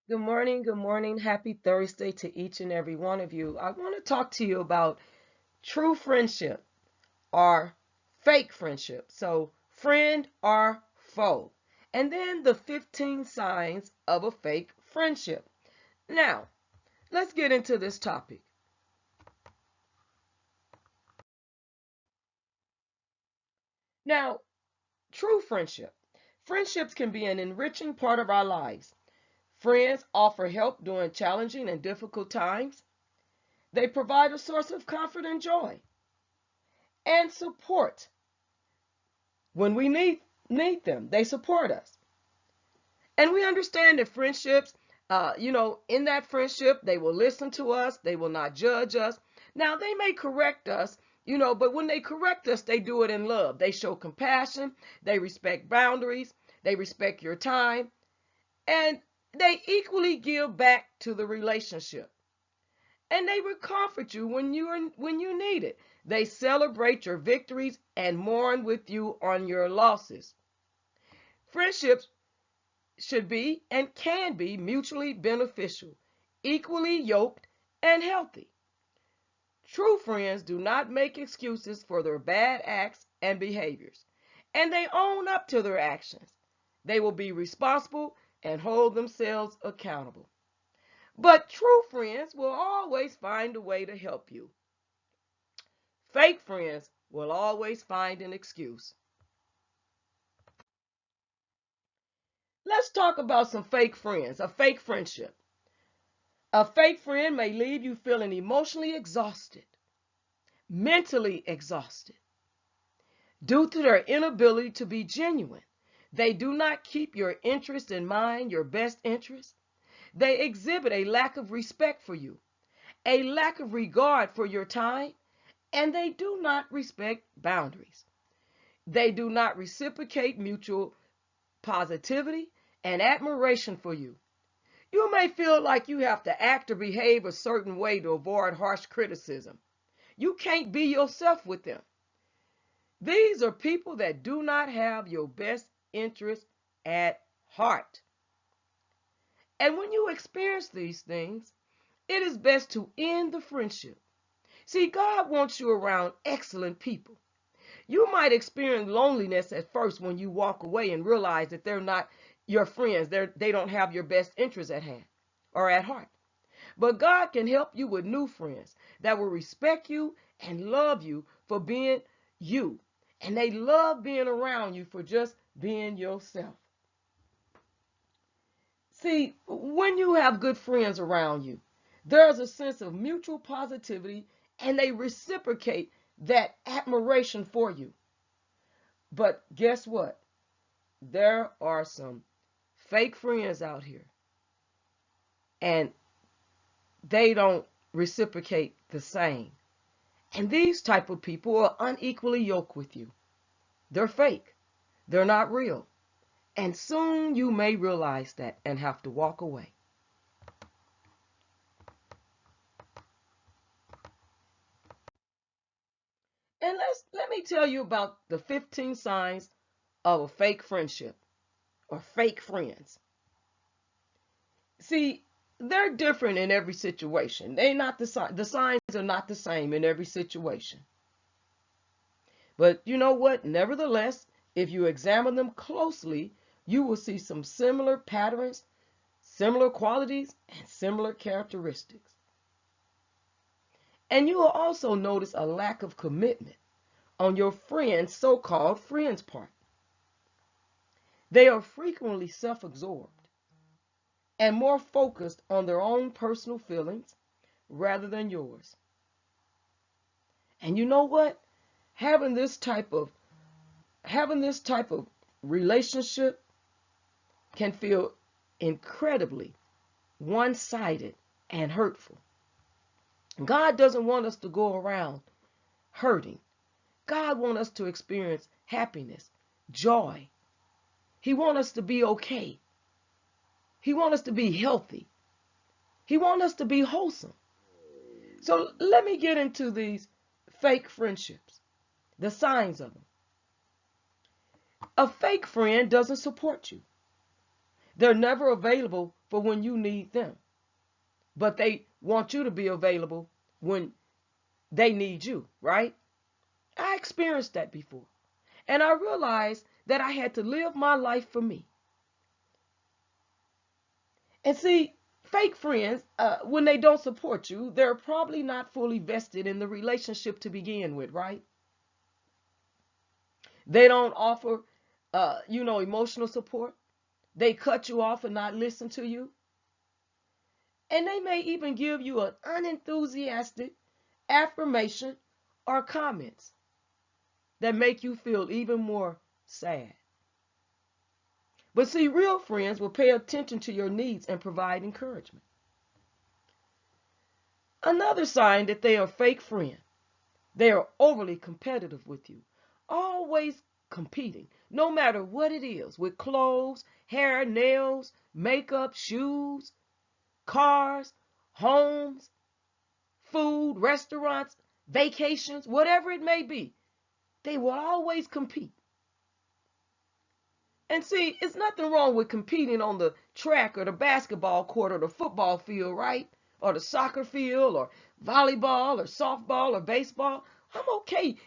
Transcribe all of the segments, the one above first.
Good morning. Good morning. Happy Thursday to each and every one of you. I want to talk to you about true friendship or fake friendship. So, friend or foe. And then the 15 signs of a fake friendship. Now, let's get into this topic. Now, true friendship. Friendships can be an enriching part of our lives. Friends offer help during challenging and difficult times. They provide a source of comfort and joy and support when we need them. They support us. And we understand that friendships, in that friendship, they will listen to us, they will not judge us. Now, they may correct us, but when they correct us, they do it in love. They show compassion, they respect boundaries, they respect your time, and they equally give back to the relationship. And they will comfort you when you need it. They celebrate your victories and mourn with you on your losses. Friendships should be and can be mutually beneficial, equally yoked, and healthy. True friends do not make excuses for their bad acts and behaviors, and they own up to their actions. They will be responsible and hold themselves accountable. But true friends will always find a way to help you. Fake friends will always find an excuse. Let's talk about some fake friends, a fake friendship. A fake friend may leave you feeling emotionally exhausted, mentally exhausted, due to their inability to be genuine. They do not keep your interest in mind, your best interest. They exhibit a lack of respect for you, a lack of regard for your time, and they do not respect boundaries. They do not reciprocate mutual positivity and admiration for you. You may feel like you have to act or behave a certain way to avoid harsh criticism. You can't be yourself with them. These are people that do not have your best interest at heart. And when you experience these things, it is best to end the friendship. See, God wants you around excellent people. You might experience loneliness at first when you walk away and realize that they're not your friends. They don't have your best interests at hand or at heart. But God can help you with new friends that will respect you and love you for being you. And they love being around you for just being yourself. See, when you have good friends around you, there's a sense of mutual positivity and they reciprocate that admiration for you. But guess what? There are some fake friends out here and they don't reciprocate the same. And these type of people are unequally yoked with you. They're fake. They're not real. And soon you may realize that and have to walk away. And let me tell you about the 15 signs of a fake friendship or fake friends. See, they're different in every situation. They not the signs are not the same in every situation. But you know what? Nevertheless, if you examine them closely, you will see some similar patterns, similar qualities, and similar characteristics. And you will also notice a lack of commitment on your friend's so-called friend's part. They are frequently self-absorbed and more focused on their own personal feelings rather than yours. And you know what? Having this type of having this type of relationship can feel incredibly one-sided and hurtful. God doesn't want us to go around hurting. God wants us to experience happiness, joy. He wants us to be okay. He wants us to be healthy. He wants us to be wholesome. So let me get into these fake friendships, the signs of them. A fake friend doesn't support you. They're never available for when you need them, but they want you to be available when they need you, right? I experienced that before. And I realized that I had to live my life for me. And see, fake friends, when they don't support you, they're probably not fully vested in the relationship to begin with, right? They don't offer, emotional support. They cut you off and not listen to you. And they may even give you an unenthusiastic affirmation or comments that make you feel even more sad. But see, real friends will pay attention to your needs and provide encouragement. Another sign that they are a fake friend, they are overly competitive with you, always competing, no matter what it is, with clothes, hair, nails, makeup, shoes, cars, homes, food, restaurants, vacations, whatever it may be. They will always compete. And see, it's nothing wrong with competing on the track or the basketball court or the football field, right? Or the soccer field or volleyball or softball or baseball. I'm okay,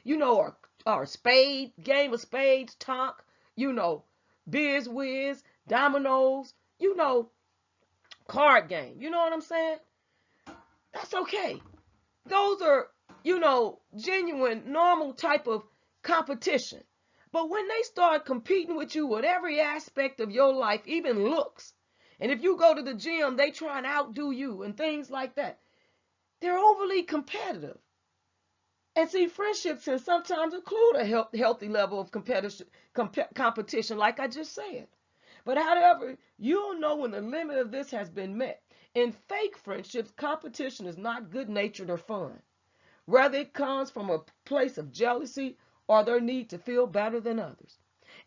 or spade, game of spades, talk, biz whiz, dominoes, card game. You know what I'm saying? That's okay. Those are, genuine, normal type of competition. But when they start competing with you with every aspect of your life, even looks, and if you go to the gym, they try and outdo you and things like that, they're overly competitive. And see, friendships can sometimes include a healthy level of competition, like I just said. But however, you'll know when the limit of this has been met. In fake friendships, competition is not good-natured or fun. Rather, it comes from a place of jealousy or their need to feel better than others.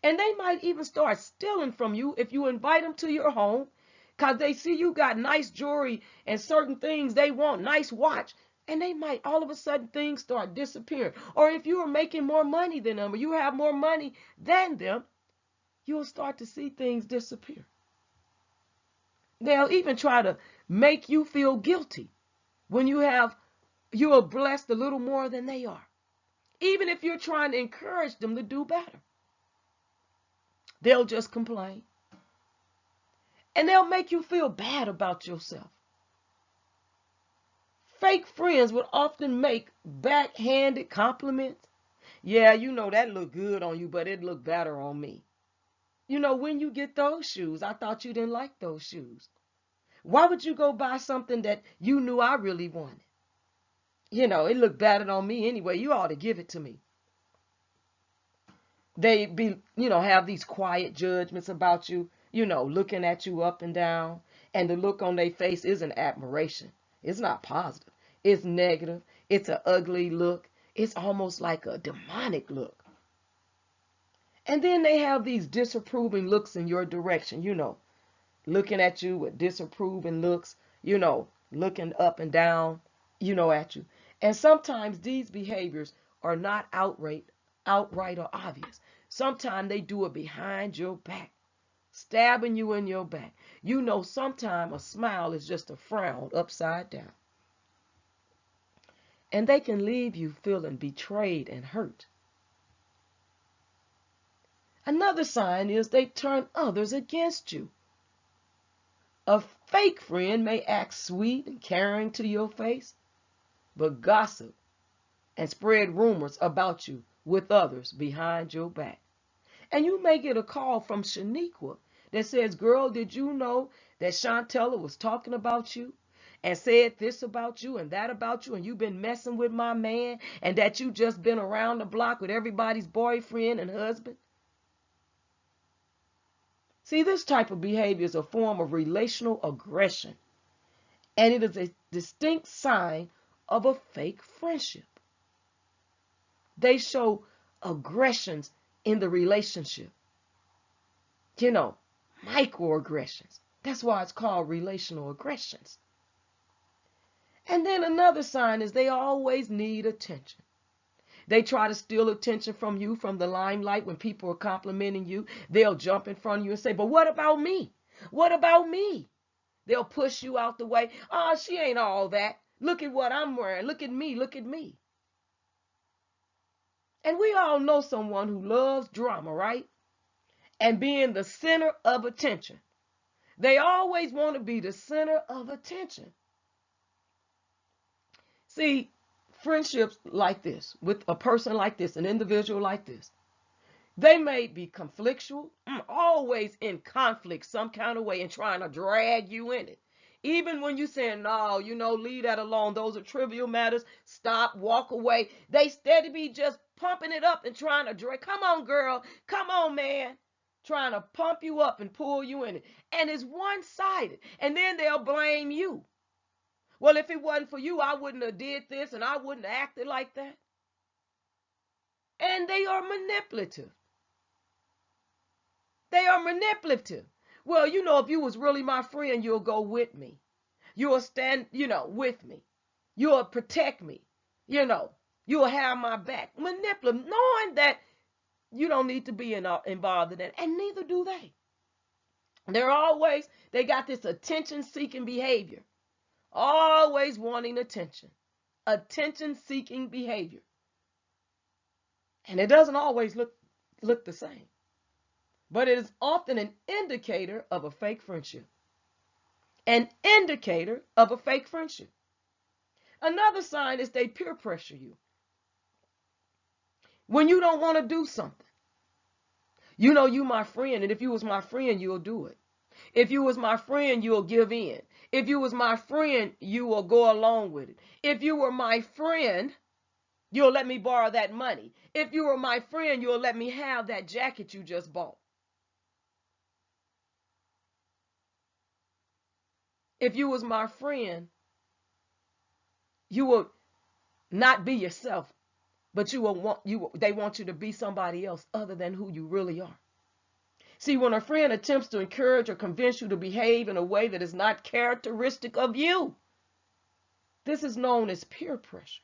And they might even start stealing from you if you invite them to your home because they see you got nice jewelry and certain things they want, nice watch, and they might all of a sudden things start disappearing. Or if you are making more money than them or you have more money than them, you'll start to see things disappear. They'll even try to make you feel guilty when you are blessed a little more than they are. Even if you're trying to encourage them to do better, they'll just complain. And they'll make you feel bad about yourself. Fake friends would often make backhanded compliments. Yeah, that looked good on you, but it looked better on me. When you get those shoes, I thought you didn't like those shoes. Why would you go buy something that you knew I really wanted? It looked better on me anyway. You ought to give it to me. They have these quiet judgments about you, looking at you up and down. And the look on their face isn't admiration. It's not positive. It's negative. It's an ugly look. It's almost like a demonic look. And then they have these disapproving looks in your direction, looking at you with disapproving looks, looking up and down, at you. And sometimes these behaviors are not outright or obvious. Sometimes they do it behind your back, stabbing you in your back. Sometimes a smile is just a frown upside down. And they can leave you feeling betrayed and hurt. Another sign is they turn others against you. A fake friend may act sweet and caring to your face, but gossip and spread rumors about you with others behind your back. And you may get a call from Shaniqua that says, girl, did you know that Chantella was talking about you and said this about you and that about you, and you've been messing with my man, and that you just been around the block with everybody's boyfriend and husband? See, this type of behavior is a form of relational aggression, and it is a distinct sign of a fake friendship. They show aggressions in the relationship. Microaggressions. That's why it's called relational aggressions. And then another sign is they always need attention. They try to steal attention from you, from the limelight. When people are complimenting you, they'll jump in front of you and say, but what about me? What about me? They'll push you out the way. Oh, she ain't all that. Look at what I'm wearing. Look at me. Look at me. And we all know someone who loves drama, right? And being the center of attention. They always want to be the center of attention. See, friendships like this, with a person like this, an individual like this, they may be conflictual, always in conflict some kind of way and trying to drag you in it. Even when you saying, no, leave that alone. Those are trivial matters. Stop, walk away. They steady be just pumping it up and trying to drag. Come on, girl. Come on, man. Trying to pump you up and pull you in it. And it's one-sided. And then they'll blame you. Well, if it wasn't for you, I wouldn't have did this and I wouldn't have acted like that. And they are manipulative. They are manipulative. Well, if you was really my friend, you'll go with me. You'll stand, with me. You'll protect me. You'll have my back. Manipulative, knowing that you don't need to be involved in that. And neither do they. They got this attention-seeking behavior. Always wanting attention. Attention-seeking behavior. And it doesn't always look the same. But it is often an indicator of a fake friendship. An indicator of a fake friendship. Another sign is they peer pressure you. When you don't want to do something. You my friend, and if you was my friend, you'll do it. If you was my friend, you'll give in. If you was my friend, you will go along with it. If you were my friend, you'll let me borrow that money. If you were my friend, you'll let me have that jacket you just bought. If you was my friend, you will not be yourself, but they want you to be somebody else other than who you really are. See, when a friend attempts to encourage or convince you to behave in a way that is not characteristic of you, this is known as peer pressure.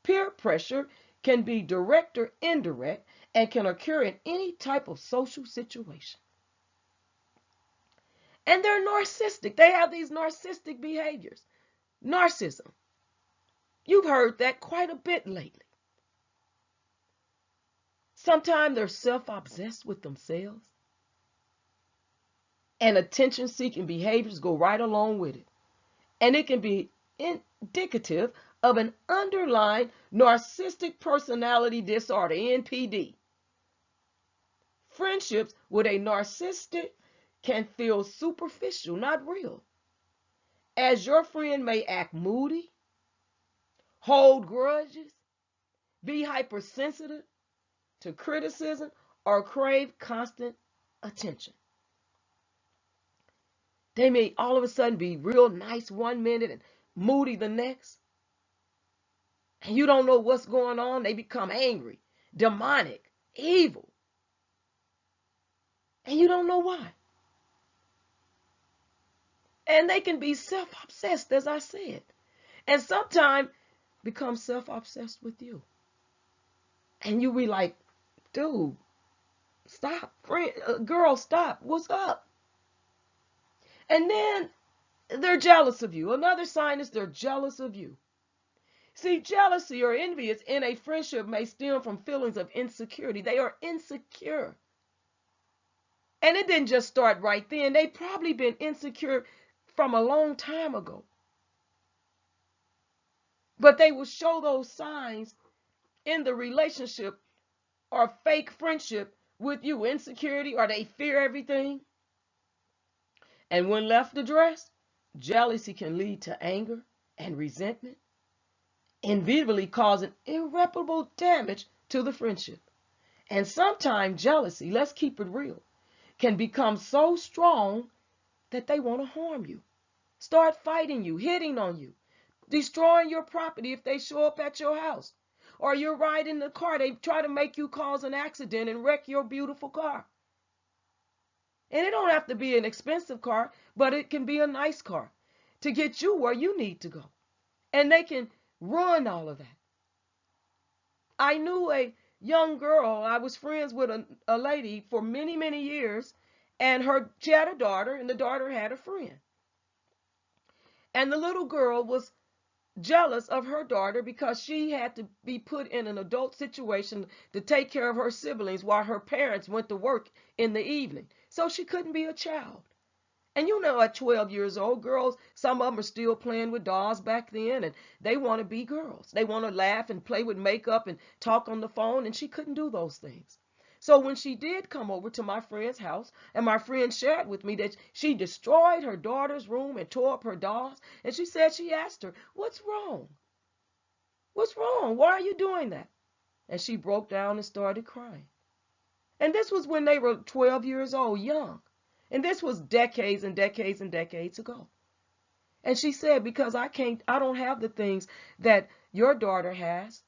Peer pressure can be direct or indirect and can occur in any type of social situation. And they're narcissistic. They have these narcissistic behaviors. Narcissism. You've heard that quite a bit lately. Sometimes they're self-obsessed with themselves. And attention-seeking behaviors go right along with it. And it can be indicative of an underlying narcissistic personality disorder, NPD. Friendships with a narcissistic can feel superficial, not real, as your friend may act moody, hold grudges, be hypersensitive to criticism, or crave constant attention. They may all of a sudden be real nice one minute and moody the next. And you don't know what's going on. They become angry, demonic, evil. And you don't know why. And they can be self-obsessed, as I said. And sometimes become self-obsessed with you. And you be like, dude, stop. Girl, stop. What's up? And then they're jealous of you. Another sign is they're jealous of you. See, jealousy or envy in a friendship may stem from feelings of insecurity. They are insecure. And it didn't just start right then. They've probably been insecure from a long time ago. But they will show those signs in the relationship or fake friendship with you. Insecurity, or they fear everything. And when left addressed, jealousy can lead to anger and resentment, inevitably causing irreparable damage to the friendship. And sometimes jealousy, let's keep it real, can become so strong that they want to harm you, start fighting you, hitting on you, destroying your property if they show up at your house. Or you're riding the car, they try to make you cause an accident and wreck your beautiful car. And it don't have to be an expensive car, but it can be a nice car to get you where you need to go. And they can ruin all of that. I knew a young girl, I was friends with a lady for many, many years, And she had a daughter, and the daughter had a friend. And the little girl was jealous of her daughter because she had to be put in an adult situation to take care of her siblings while her parents went to work in the evening. So she couldn't be a child. And you know, at 12 years old, girls, some of them are still playing with dolls back then, and they want to be girls. They want to laugh and play with makeup and talk on the phone, and she couldn't do those things. So when she did come over to my friend's house, and my friend shared with me that she destroyed her daughter's room and tore up her dolls, and she asked her, "What's wrong? What's wrong? Why are you doing that?" And she broke down and started crying. And this was when they were 12 years old, young. And this was decades and decades and decades ago. And she said, "Because I don't have the things that your daughter has.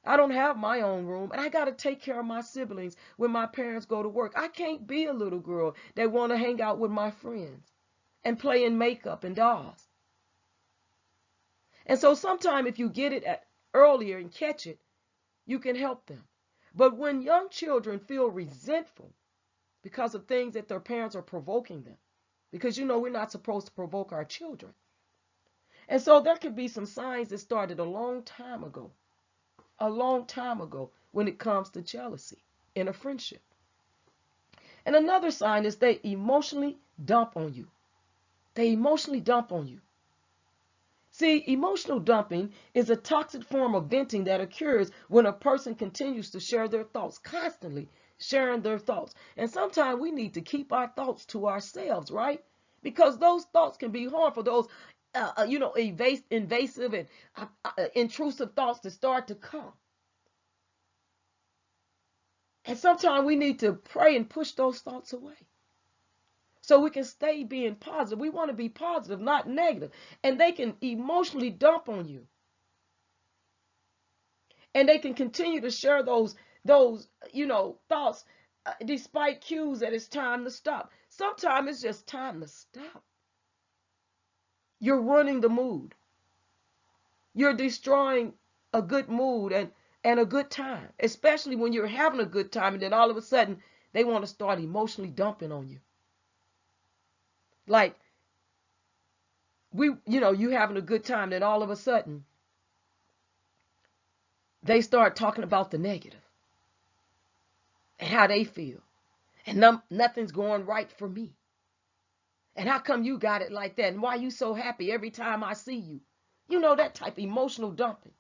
I don't have my own room, and I got to take care of my siblings when my parents go to work. I can't be a little girl that want to hang out with my friends and play in makeup and dolls." And so sometime if you get it earlier and catch it, you can help them. But when young children feel resentful because of things that their parents are provoking them, because you know we're not supposed to provoke our children. And so there could be some signs that started a long time ago when it comes to jealousy in a friendship. And another sign is they emotionally dump on you. They emotionally dump on you. See, emotional dumping is a toxic form of venting that occurs when a person continues to share their thoughts, constantly sharing their thoughts. And sometimes we need to keep our thoughts to ourselves, right? Because those thoughts can be harmful, those invasive and intrusive thoughts that start to come. And sometimes we need to pray and push those thoughts away so we can stay being positive. We want to be positive, not negative. And they can emotionally dump on you. And they can continue to share those thoughts despite cues that it's time to stop. Sometimes it's just time to stop. You're ruining the mood. You're destroying a good mood and a good time, especially when you're having a good time and then all of a sudden they want to start emotionally dumping on you. Like you having a good time, then all of a sudden they start talking about the negative and how they feel. And nothing's going right for me. And how come you got it like that? And why are you so happy every time I see you? You know, that type of emotional dumping.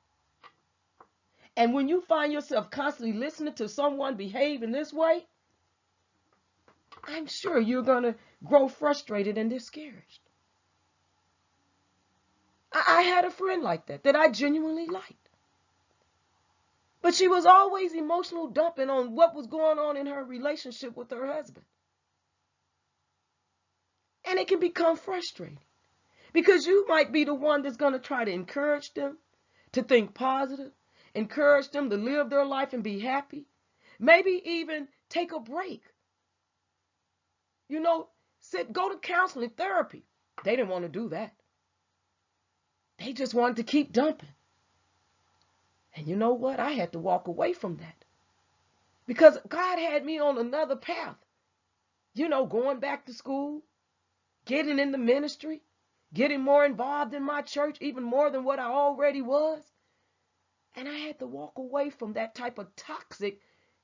And when you find yourself constantly listening to someone behave in this way, I'm sure you're going to grow frustrated and discouraged. I had a friend like that I genuinely liked. But she was always emotional dumping on what was going on in her relationship with her husband. And it can become frustrating because you might be the one that's going to try to encourage them to think positive, encourage them to live their life and be happy, maybe even take a break. Go to counseling, therapy. They didn't want to do that. They just wanted to keep dumping. And you know what? I had to walk away from that because God had me on another path. Going back to school, getting in the ministry, getting more involved in my church, even more than what I already was. And I had to walk away from that type of toxic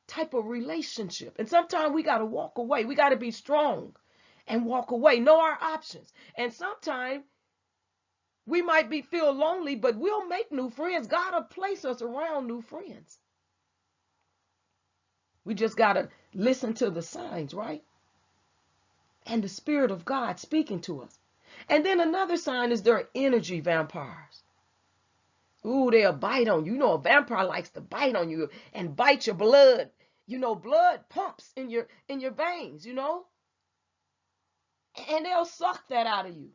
type of relationship. And sometimes we got to walk away. We got to be strong and walk away, know our options. And sometimes we might feel lonely, but we'll make new friends. God will place us around new friends. We just got to listen to the signs, right? And the Spirit of God speaking to us. And then another sign is they're energy vampires. Ooh, they'll bite on you. A vampire likes to bite on you and bite your blood. Blood pumps in your veins, And they'll suck that out of you.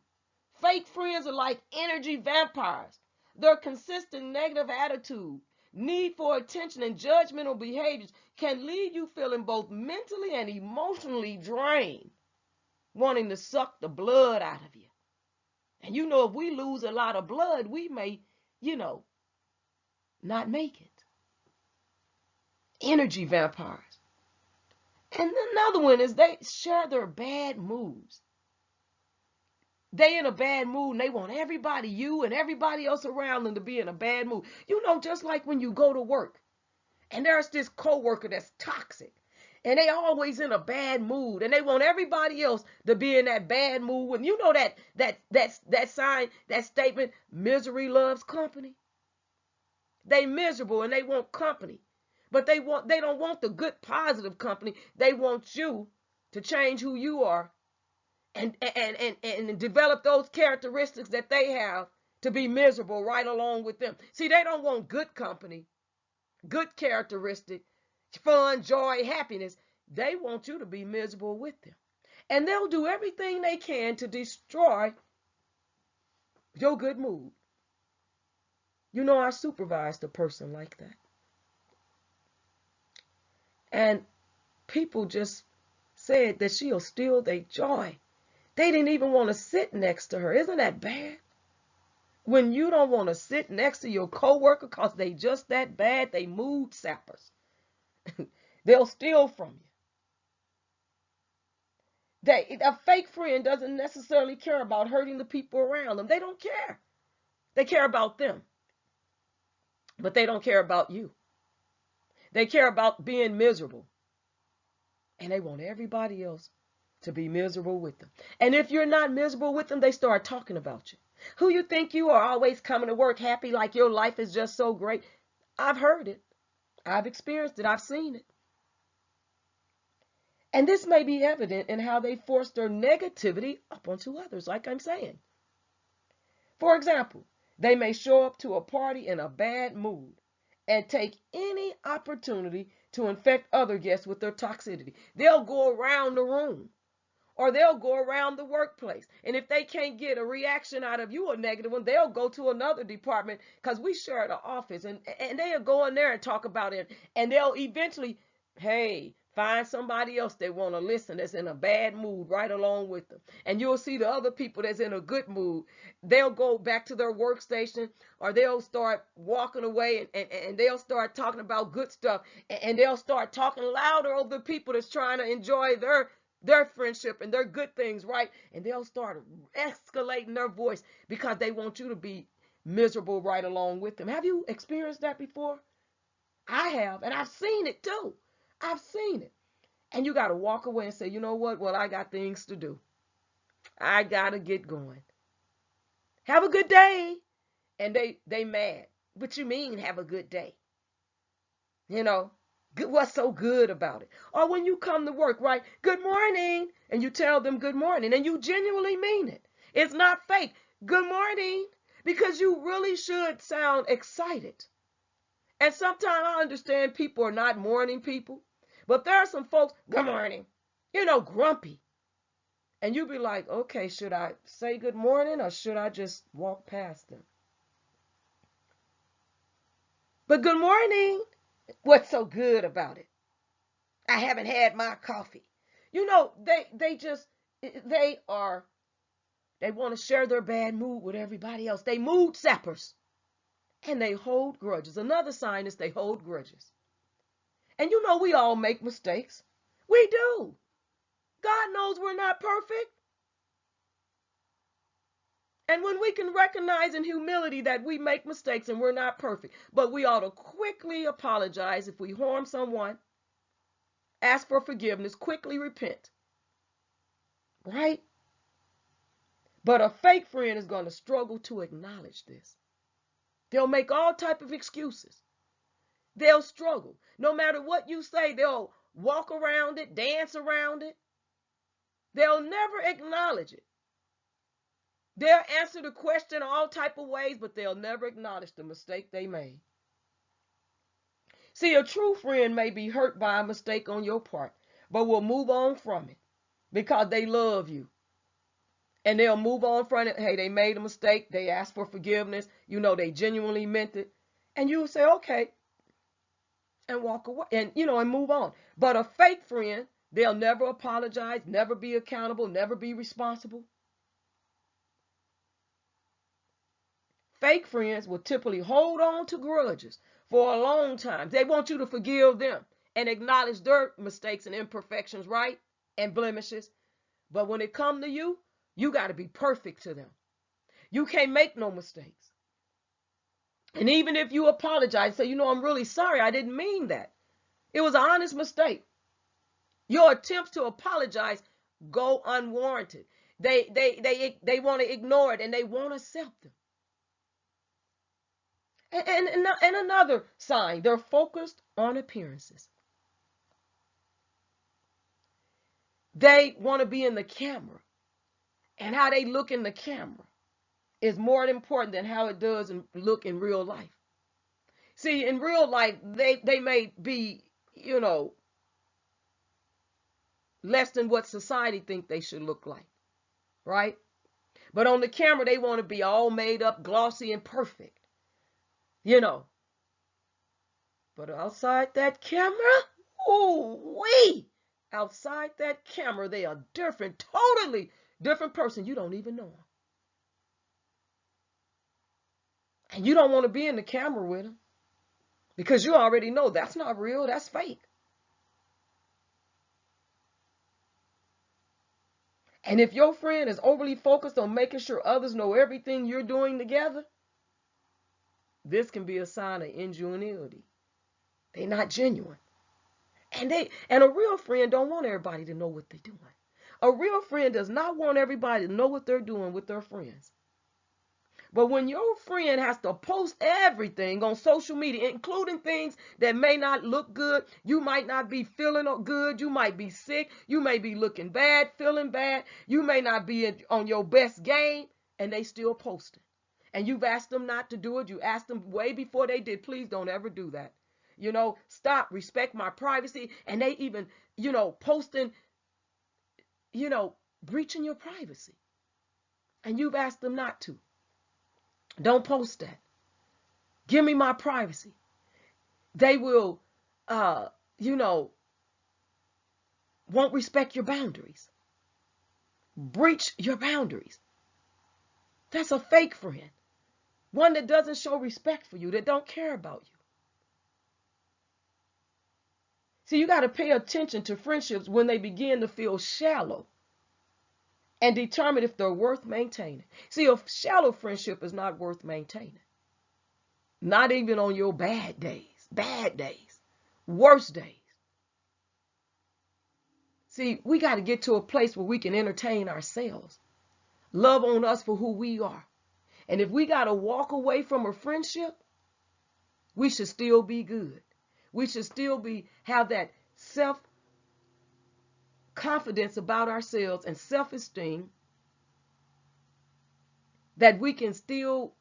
Fake friends are like energy vampires. Their consistent negative attitude, need for attention, and judgmental behaviors can leave you feeling both mentally and emotionally drained, wanting to suck the blood out of you. And if we lose a lot of blood, we may, not make it. Energy vampires. And another one is they share their bad moods. They in a bad mood and they want everybody, you and everybody else around them, to be in a bad mood. You know, just like when you go to work and there's this coworker that's toxic and they always in a bad mood and they want everybody else to be in that bad mood. And you know that sign, that statement, misery loves company. They miserable and they want company. But they don't want the good positive company. They want you to change who you are and develop those characteristics that they have to be miserable right along with them. See, they don't want good company, good characteristic, fun, joy, happiness. They want you to be miserable with them. And they'll do everything they can to destroy your good mood. You know, I supervised a person like that. And people just said that she'll steal their joy. They didn't even want to sit next to her. Isn't that bad? When you don't want to sit next to your coworker because they just that bad, they mood sappers. They'll steal from you. A fake friend doesn't necessarily care about hurting the people around them. They don't care. They care about them. But they don't care about you. They care about being miserable. And they want everybody else to be miserable with them. And if you're not miserable with them, they start talking about you. Who you think you are, always coming to work happy like your life is just so great. I've heard it. I've experienced it. I've seen it. And this may be evident in how they force their negativity up onto others, like I'm saying. For example, they may show up to a party in a bad mood and take any opportunity to infect other guests with their toxicity. They'll go around the room or they'll go around the workplace. And if they can't get a reaction out of you, a negative one, they'll go to another department because we share the office and they'll go in there and talk about it. And they'll eventually, hey, find somebody else they want to listen that's in a bad mood right along with them. And you'll see the other people that's in a good mood. They'll go back to their workstation or they'll start walking away and they'll start talking about good stuff. And they'll start talking louder over the people that's trying to enjoy their friendship and their good things, right? And they'll start escalating their voice because they want you to be miserable right along with them. Have you experienced that before? I have, and I've seen it too. I've seen it. And you got to walk away and say, you know what? Well, I got things to do. I got to get going. Have a good day. And they mad. What you mean have a good day? You know, what's so good about it? Or when you come to work, right? Good morning. And you tell them good morning. And you genuinely mean it. It's not fake. Good morning. Because you really should sound excited. And sometimes I understand people are not morning people. But there are some folks, good morning, you know, grumpy. And you be like, okay, should I say good morning or should I just walk past them? But good morning, what's so good about it? I haven't had my coffee. You know, they want to share their bad mood with everybody else. They mood sappers. And they hold grudges. Another sign is they hold grudges. And you know, we all make mistakes. We do. God knows we're not perfect. And when we can recognize in humility that we make mistakes and we're not perfect, but we ought to quickly apologize if we harm someone, ask for forgiveness, quickly repent. Right? But a fake friend is going to struggle to acknowledge this. They'll make all type of excuses. They'll struggle. No matter what you say, they'll walk around it, dance around it. They'll never acknowledge it. They'll answer the question all type of ways, but they'll never acknowledge the mistake they made. See, a true friend may be hurt by a mistake on your part, but will move on from it because they love you. And they'll move on from it. Hey, they made a mistake. They asked for forgiveness. You know, they genuinely meant it. And you'll say, okay, and walk away and, you know, and move on. But a fake friend, they'll never apologize, never be accountable, never be responsible. Fake friends will typically hold on to grudges for a long time. They want you to forgive them and acknowledge their mistakes and imperfections, right? And blemishes. But when it comes to you, you got to be perfect to them. You can't make no mistakes. And even if you apologize, say, I'm really sorry, I didn't mean that. It was an honest mistake. Your attempts to apologize go unwarranted. They want to ignore it and they won't accept them. And another sign, they're focused on appearances. They want to be in the camera. And how they look in the camera is more important than how it does look in real life. See, in real life, they may be, less than what society think they should look like, right? But on the camera, they want to be all made up, glossy, and perfect, But outside that camera, outside that camera, they are different, totally different person. You don't even know them. And you don't want to be in the camera with them because you already know that's not real, that's fake. And if your friend is overly focused on making sure others know everything you're doing together, this can be a sign of ingenuity. They're not genuine. And a real friend don't want everybody to know what they're doing. A real friend does not want everybody to know what they're doing with their friends. But when your friend has to post everything on social media, including things that may not look good, you might not be feeling good, you might be sick, you may be looking bad, feeling bad, you may not be on your best game, and they still posting. And you've asked them not to do it. You asked them way before they did. Please don't ever do that. Stop, respect my privacy. And they even, posting, breaching your privacy. And you've asked them not to. Don't post that. Give me my privacy. They will, won't respect your boundaries. Breach your boundaries. That's a fake friend. One that doesn't show respect for you, that don't care about you. See, you got to pay attention to friendships when they begin to feel shallow and determine if they're worth maintaining. See, a shallow friendship is not worth maintaining. Not even on your bad days, worst days. See, we got to get to a place where we can entertain ourselves, love on us for who we are. And if we got to walk away from a friendship, we should still be good. We should still have that self-confidence about ourselves and self-esteem that we can still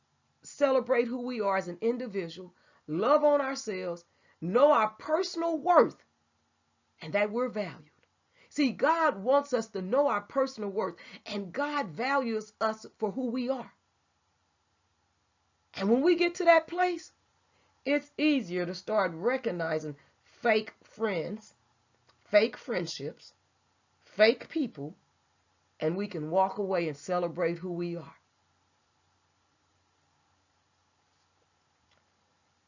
celebrate who we are as an individual, love on ourselves, know our personal worth, and that we're valued. See, God wants us to know our personal worth, and God values us for who we are. And when we get to that place, it's easier to start recognizing fake friends, fake friendships, fake people, and we can walk away and celebrate who we are.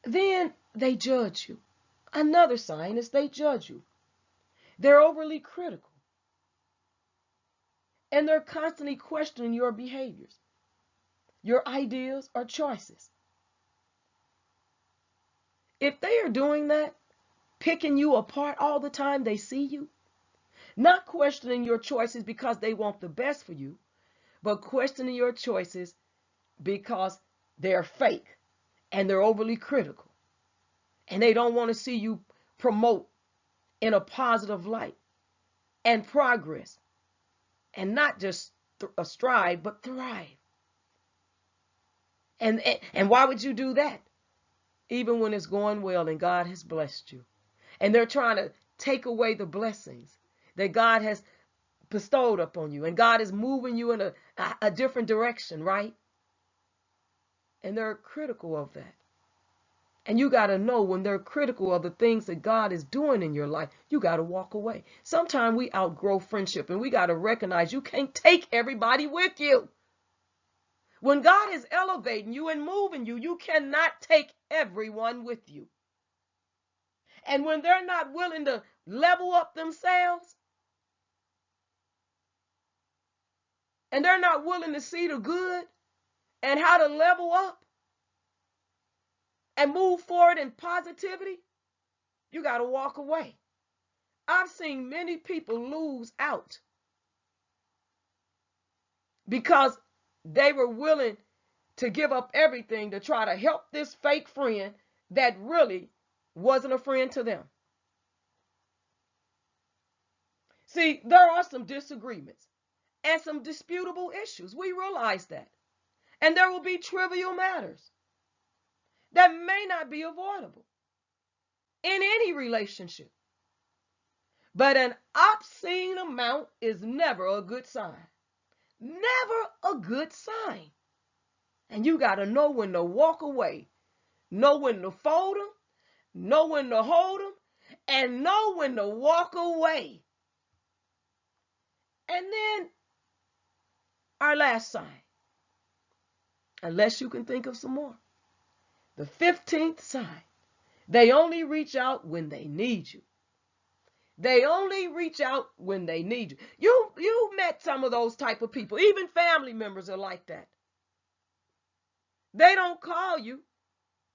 Then they judge you. Another sign is they judge you. They're overly critical. And they're constantly questioning your behaviors, your ideas or choices. If they are doing that, picking you apart all the time they see you, not questioning your choices because they want the best for you, but questioning your choices because they're fake and they're overly critical and they don't want to see you promote in a positive light and progress and not just strive but thrive. And why would you do that? Even when it's going well and God has blessed you. And they're trying to take away the blessings that God has bestowed upon you. And God is moving you in a different direction, right? And they're critical of that. And you got to know when they're critical of the things that God is doing in your life, you got to walk away. Sometimes we outgrow friendship and we got to recognize you can't take everybody with you. When God is elevating you and moving you, you cannot take everyone with you. And when they're not willing to level up themselves, and they're not willing to see the good and how to level up and move forward in positivity, you got to walk away. I've seen many people lose out because they were willing to give up everything to try to help this fake friend that really wasn't a friend to them. See, there are some disagreements and some disputable issues. We realize that. And there will be trivial matters that may not be avoidable in any relationship. But an obscene amount is never a good sign. Never a good sign. And you got to know when to walk away, know when to fold them, know when to hold them, and know when to walk away. And then our last sign, unless you can think of some more, the 15th sign, they only reach out when they need you. They only reach out when they need you. You met some of those type of people. Even family members are like that. They don't call you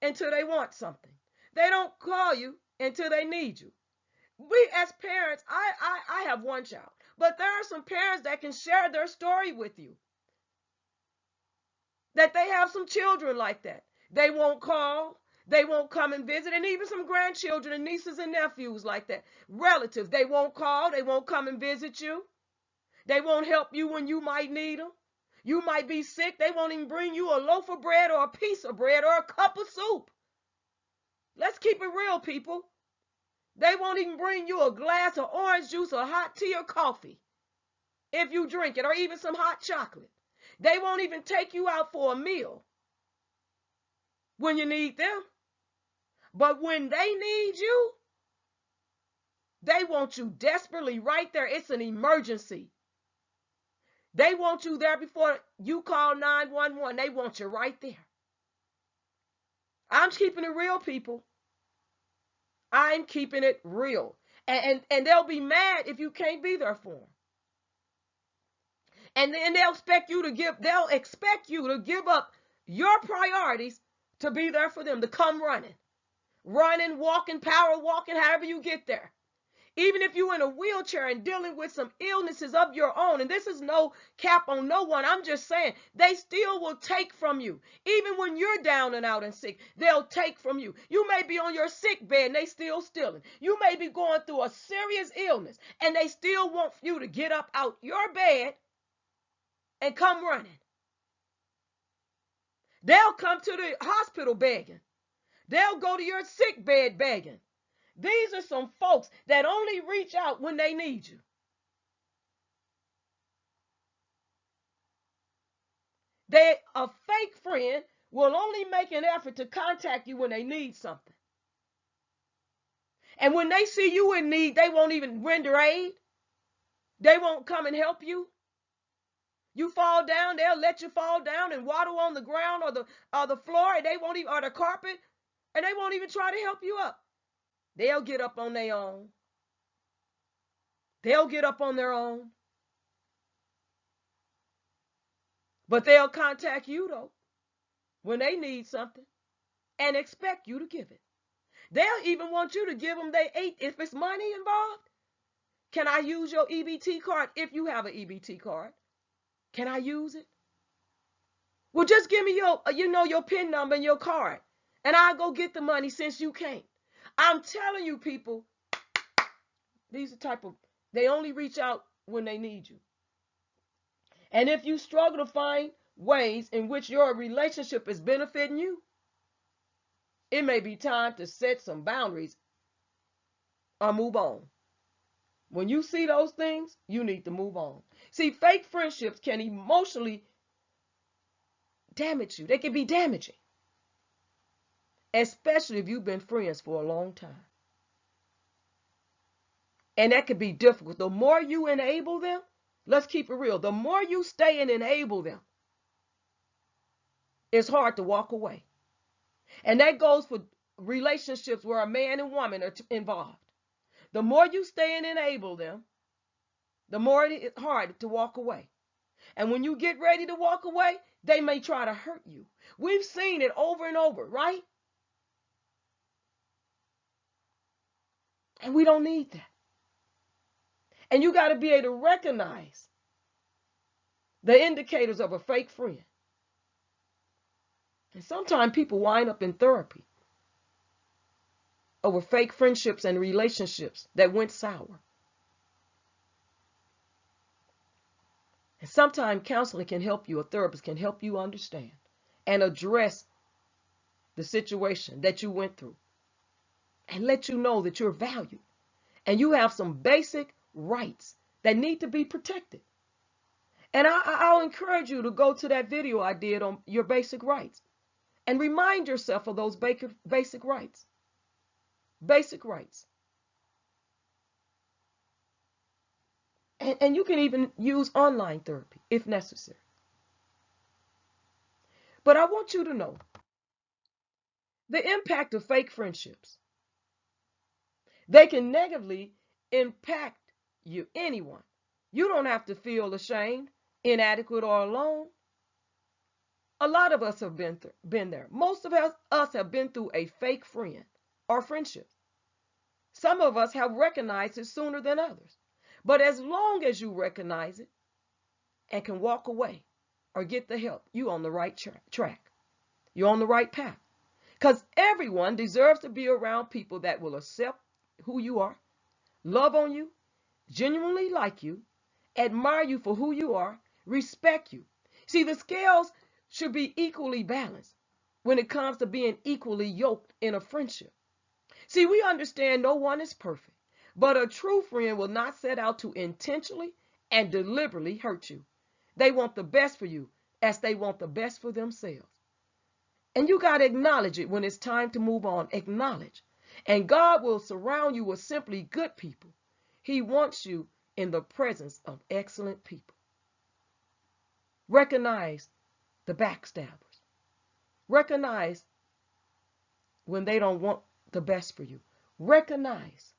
until they want something. They don't call you until they need you. We as parents, I have one child, but there are some parents that can share their story with you. That they have some children like that. They won't call. They won't come and visit, and even some grandchildren and nieces and nephews like that. Relatives, they won't call, they won't come and visit you. They won't help you when you might need them. You might be sick, they won't even bring you a loaf of bread or a piece of bread or a cup of soup. Let's keep it real, people. They won't even bring you a glass of orange juice or hot tea or coffee if you drink it, or even some hot chocolate. They won't even take you out for a meal when you need them. But when they need you, they want you desperately right there. It's an emergency. They want you there before you call 911. They want you right there. I'm keeping it real, people. I'm keeping it real. And they'll be mad if you can't be there for them. And then they'll expect you to give up your priorities to be there for them, to come running. Running, walking, power walking, however you get there. Even if you're in a wheelchair and dealing with some illnesses of your own, and this is no cap on no one, I'm just saying, they still will take from you. Even when you're down and out and sick, they'll take from you. You may be on your sick bed and they still stealing. You may be going through a serious illness and they still want you to get up out your bed and come running. They'll come to the hospital begging. They'll go to your sick bed begging. These are some folks that only reach out when they need you. A fake friend will only make an effort to contact you when they need something. And when they see you in need, they won't even render aid. They won't come and help you. You fall down, they'll let you fall down and waddle on the ground or the floor, and they won't even, or the carpet, and they won't even try to help you up. They'll get up on their own. They'll get up on their own. But they'll contact you, though, when they need something and expect you to give it. They'll even want you to give them their eight if it's money involved. Can I use your EBT card if you have an EBT card? Can I use it? Well, just give me your PIN number and your card, and I'll go get the money since you can't. I'm telling you, people, these are they only reach out when they need you. And if you struggle to find ways in which your relationship is benefiting you, it may be time to set some boundaries or move on. When you see those things, you need to move on. See, fake friendships can emotionally damage you. They can be damaging, especially if you've been friends for a long time. And that can be difficult. The more you enable them, let's keep it real, the more you stay and enable them, it's hard to walk away. And that goes relationships where a man and woman are involved. The more you stay and enable them, the more it's hard to walk away. And when you get ready to walk away, they may try to hurt you. We've seen it over and over, right? And we don't need that. And you got to be able to recognize the indicators of a fake friend. And sometimes people wind up in therapy over fake friendships and relationships that went sour. And sometimes counseling can help you, a therapist can help you understand and address the situation that you went through and let you know that you're valued and you have some basic rights that need to be protected. And I'll encourage you to go to that video I did on your basic rights and remind yourself of those basic rights. Basic rights. And you can even use online therapy if necessary. But I want you to know the impact of fake friendships. They can negatively impact you, anyone. You don't have to feel ashamed, inadequate, or alone. A lot of us have been there. Most of us have been through a fake friend or friendship. Some of us have recognized it sooner than others. But as long as you recognize it and can walk away or get the help, you're on the right track. You're on the right path. Because everyone deserves to be around people that will accept who you are, love on you, genuinely like you, admire you for who you are, respect you. See, the scales should be equally balanced when it comes to being equally yoked in a friendship. See, we understand no one is perfect, but a true friend will not set out to intentionally and deliberately hurt you. They want the best for you as they want the best for themselves. And you got to acknowledge it when it's time to move on. Acknowledge. And God will surround you with simply good people. He wants you in the presence of excellent people. Recognize the backstabbers. Recognize when they don't want the best for you. Recognize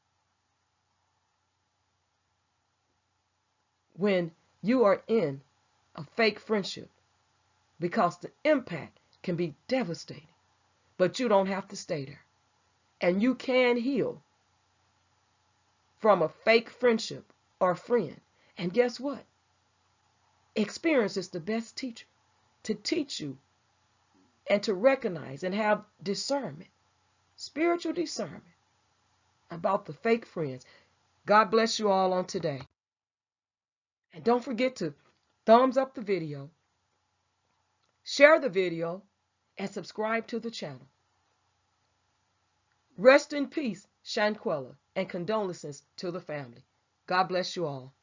when you are in a fake friendship, because the impact can be devastating, but you don't have to stay there. And you can heal from a fake friendship or friend. And guess what? Experience is the best teacher to teach you and to recognize and have discernment, spiritual discernment about the fake friends. God bless you all on today. And don't forget to thumbs up the video, share the video, and subscribe to the channel. Rest in peace, Shanquella, and condolences to the family. God bless you all.